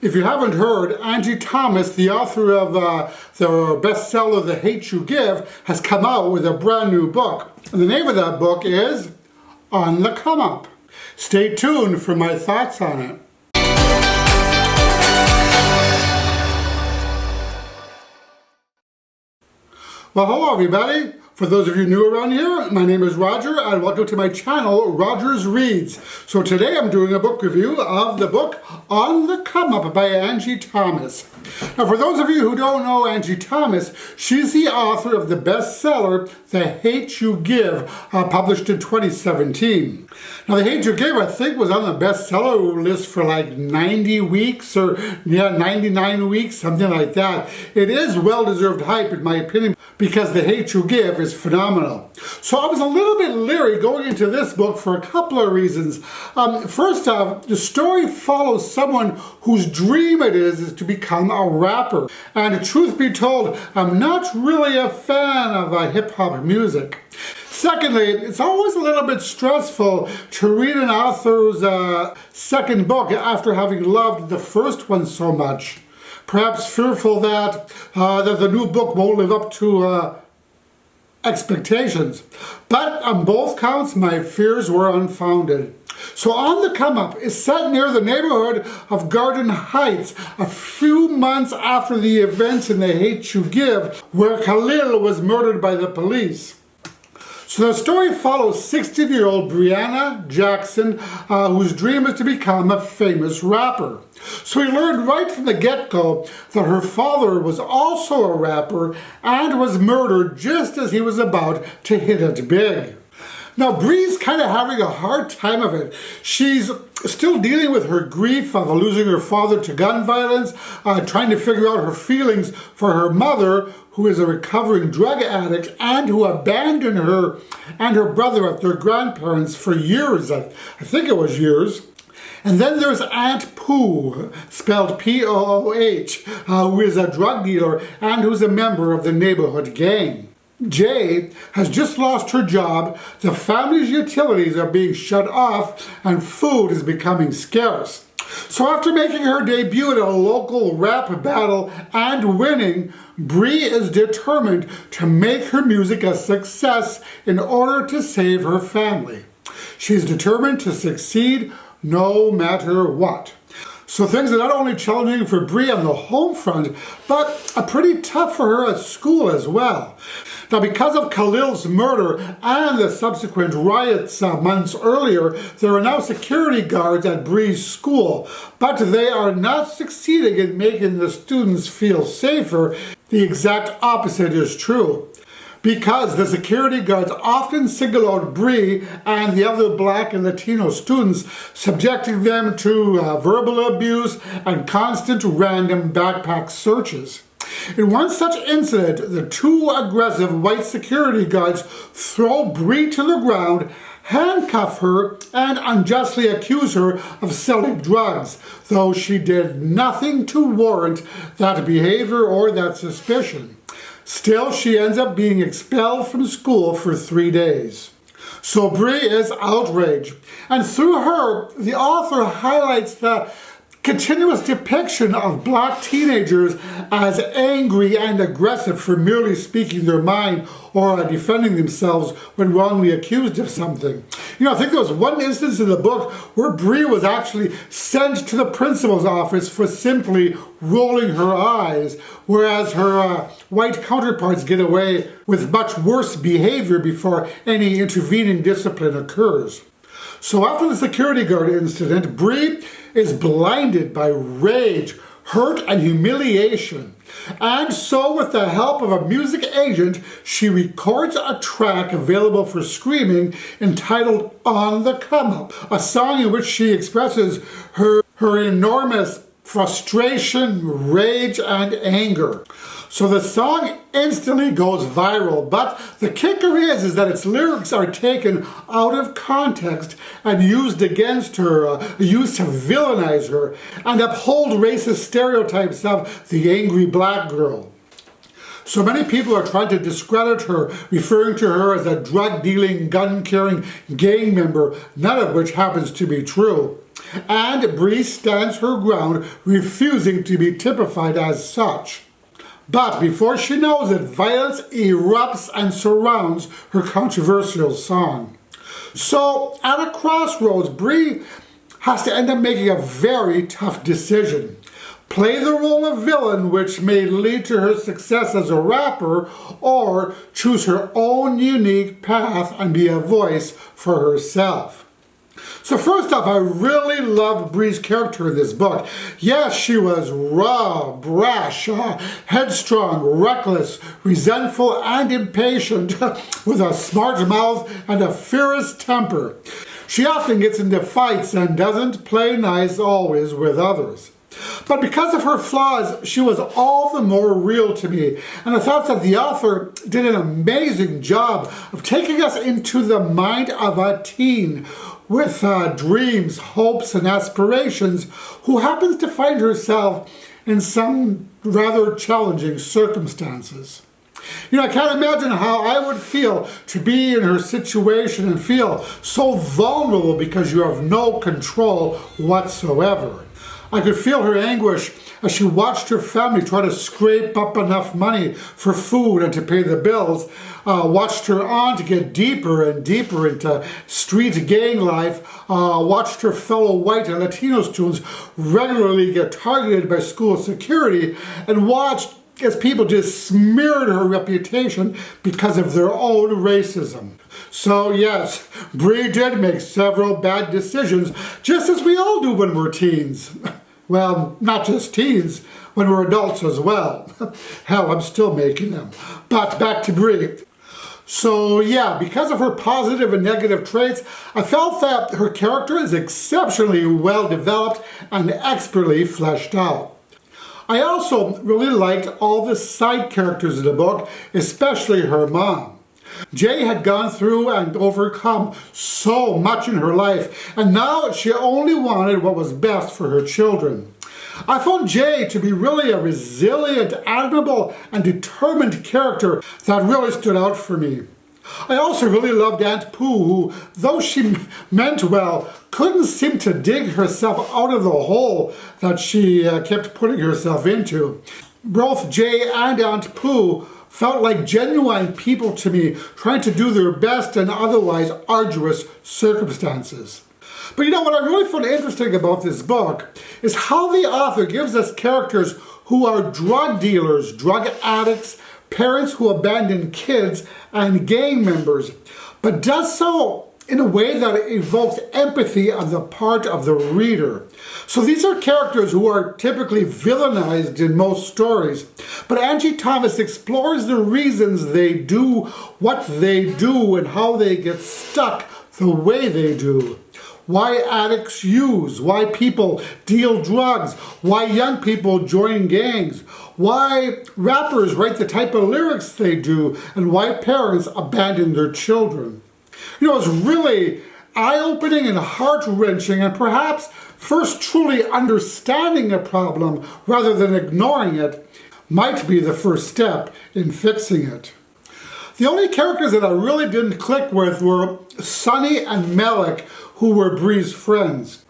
If you haven't heard, Angie Thomas, the author of the bestseller The Hate You Give, has come out with a brand new book. And the name of that book is On the Come Up. Stay tuned for my thoughts on it. Well, hello everybody. For those of you new around here, my name is Roger and welcome to my channel, Roger's Reads. So today I'm doing a book review of the book On the Come Up by Angie Thomas. Now for those of you who don't know Angie Thomas, she's the author of the bestseller, The Hate You Give, published in 2017. Now The Hate You Give, I think, was on the bestseller list for like 90 weeks or 99 weeks, something like that. It is well-deserved hype in my opinion because The Hate You Give is phenomenal. So I was a little bit leery going into this book for a couple of reasons. First off, the story follows someone whose dream it is to become a rapper. And truth be told, I'm not really a fan of hip-hop music. Secondly, it's always a little bit stressful to read an author's second book after having loved the first one so much. Perhaps fearful that the new book won't live up to expectations. But on both counts, my fears were unfounded. So On the Come Up is set near the neighborhood of Garden Heights, a few months after the events in The Hate You Give, where Khalil was murdered by the police. So the story follows 16-year-old Brianna Jackson, whose dream is to become a famous rapper. So we learned right from the get-go that her father was also a rapper and was murdered just as he was about to hit it big. Now Bree's kind of having a hard time of it. She's still dealing with her grief of losing her father to gun violence, trying to figure out her feelings for her mother, who is a recovering drug addict and who abandoned her and her brother at their grandparents for years. I think it was years. And then there's Aunt Pooh, spelled P-O-O-H, who is a drug dealer and who's a member of the neighborhood gang. Jay has just lost her job, the family's utilities are being shut off, and food is becoming scarce. So after making her debut at a local rap battle and winning, Bree is determined to make her music a success in order to save her family. She's determined to succeed no matter what. So things are not only challenging for Bree on the home front, but pretty tough for her at school as well. Now because of Khalil's murder and the subsequent riots months earlier, there are now security guards at Bree's school, but they are not succeeding in making the students feel safer. The exact opposite is true. Because the security guards often single out Bree and the other Black and Latino students, subjecting them to verbal abuse and constant random backpack searches. In one such incident, the two aggressive white security guards throw Bree to the ground, handcuff her, and unjustly accuse her of selling drugs, though she did nothing to warrant that behavior or that suspicion. Still, she ends up being expelled from school for 3 days. So Bree is outraged, and through her, the author highlights the continuous depiction of Black teenagers as angry and aggressive for merely speaking their mind or defending themselves when wrongly accused of something. You know, I think there was one instance in the book where Bree was actually sent to the principal's office for simply rolling her eyes, whereas her white counterparts get away with much worse behavior before any intervening discipline occurs. So after the security guard incident, Bree is blinded by rage, hurt, and humiliation. And so with the help of a music agent, she records a track available for streaming entitled On the Come Up, a song in which she expresses her enormous frustration, rage, and anger. So the song instantly goes viral, but the kicker is that its lyrics are taken out of context and used against her, used to villainize her and uphold racist stereotypes of the angry Black girl. So many people are trying to discredit her, referring to her as a drug-dealing, gun-carrying gang member, none of which happens to be true. and Bree stands her ground, refusing to be typified as such. But before she knows it, violence erupts and surrounds her controversial song. So, at a crossroads, Bree has to end up making a very tough decision. Play the role of villain, which may lead to her success as a rapper, or choose her own unique path and be a voice for herself. So first off, I really loved Bree's character in this book. Yes, she was raw, brash, headstrong, reckless, resentful, and impatient, with a smart mouth and a fierce temper. She often gets into fights and doesn't play nice always with others. But because of her flaws, she was all the more real to me. And I thought that the author did an amazing job of taking us into the mind of a teen with dreams, hopes, and aspirations, who happens to find herself in some rather challenging circumstances. You know, I can't imagine how I would feel to be in her situation and feel so vulnerable because you have no control whatsoever. I could feel her anguish as she watched her family try to scrape up enough money for food and to pay the bills, watched her aunt get deeper and deeper into street gang life, watched her fellow white and Latino students regularly get targeted by school security, and watched as people just smeared her reputation because of their own racism. So yes, Bree did make several bad decisions, just as we all do when we're teens. Well, not just teens, when we're adults as well. Hell, I'm still making them. But back to Bree. So yeah, because of her positive and negative traits, I felt that her character is exceptionally well developed and expertly fleshed out. I also really liked all the side characters in the book, especially her mom. Jay had gone through and overcome so much in her life, and now she only wanted what was best for her children. I found Jay to be really a resilient, admirable, and determined character that really stood out for me. I also really loved Aunt Pooh, who, though she meant well, couldn't seem to dig herself out of the hole that she kept putting herself into. Both Jay and Aunt Pooh felt like genuine people to me, trying to do their best in otherwise arduous circumstances. But you know what I really found interesting about this book is how the author gives us characters who are drug dealers, drug addicts, parents who abandon kids, and gang members, but does so in a way that evokes empathy on the part of the reader. So these are characters who are typically villainized in most stories, but Angie Thomas explores the reasons they do what they do and how they get stuck the way they do. Why addicts use, why people deal drugs, why young people join gangs, why rappers write the type of lyrics they do, and why parents abandon their children. You know, it's really eye-opening and heart-wrenching, and perhaps first truly understanding a problem rather than ignoring it might be the first step in fixing it. The only characters that I really didn't click with were Sunny and Malik, who were Bree's friends.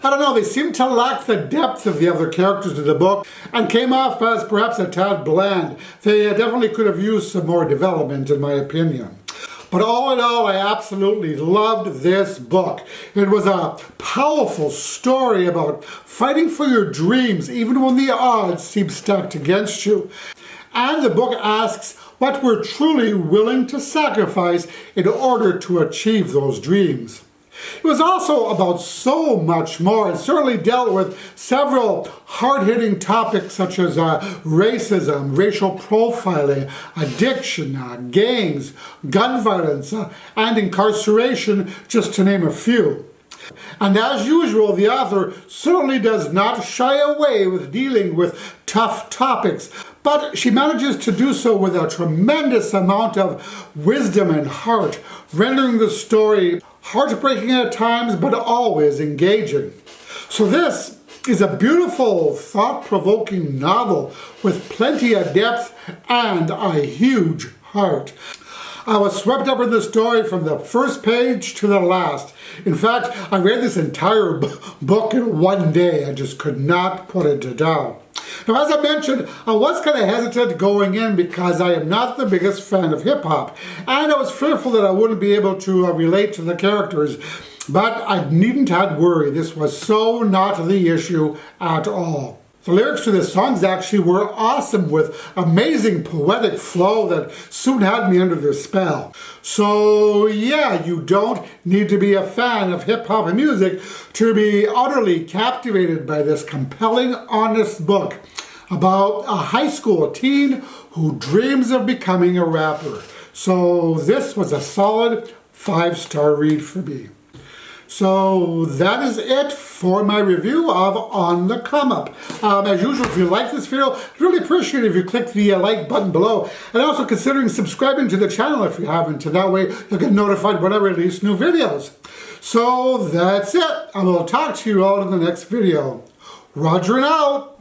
I don't know, they seemed to lack the depth of the other characters in the book and came off as perhaps a tad bland. They definitely could have used some more development, in my opinion. But all in all, I absolutely loved this book. It was a powerful story about fighting for your dreams even when the odds seem stacked against you. And the book asks what we're truly willing to sacrifice in order to achieve those dreams. It was also about so much more. It certainly dealt with several hard-hitting topics such as racism, racial profiling, addiction, gangs, gun violence, and incarceration, just to name a few. And as usual, the author certainly does not shy away with dealing with tough topics, but she manages to do so with a tremendous amount of wisdom and heart, rendering the story heartbreaking at times, but always engaging. So this is a beautiful, thought-provoking novel with plenty of depth and a huge heart. I was swept up in the story from the first page to the last. In fact, I read this entire book in one day. I just could not put it down. Now, as I mentioned, I was kind of hesitant going in because I am not the biggest fan of hip-hop, and I was fearful that I wouldn't be able to relate to the characters, but I needn't have worry. This was so not the issue at all. The lyrics to the songs actually were awesome, with amazing poetic flow that soon had me under their spell. So yeah, you don't need to be a fan of hip-hop music to be utterly captivated by this compelling, honest book about a high school teen who dreams of becoming a rapper. So this was a solid 5-star read for me. So that is it for my review of On the Come Up. As usual, if you like this video, I'd really appreciate it if you click the like button below. And also considering subscribing to the channel if you haven't. And that way you'll get notified when I release new videos. So that's it. I will talk to you all in the next video. Roger and out.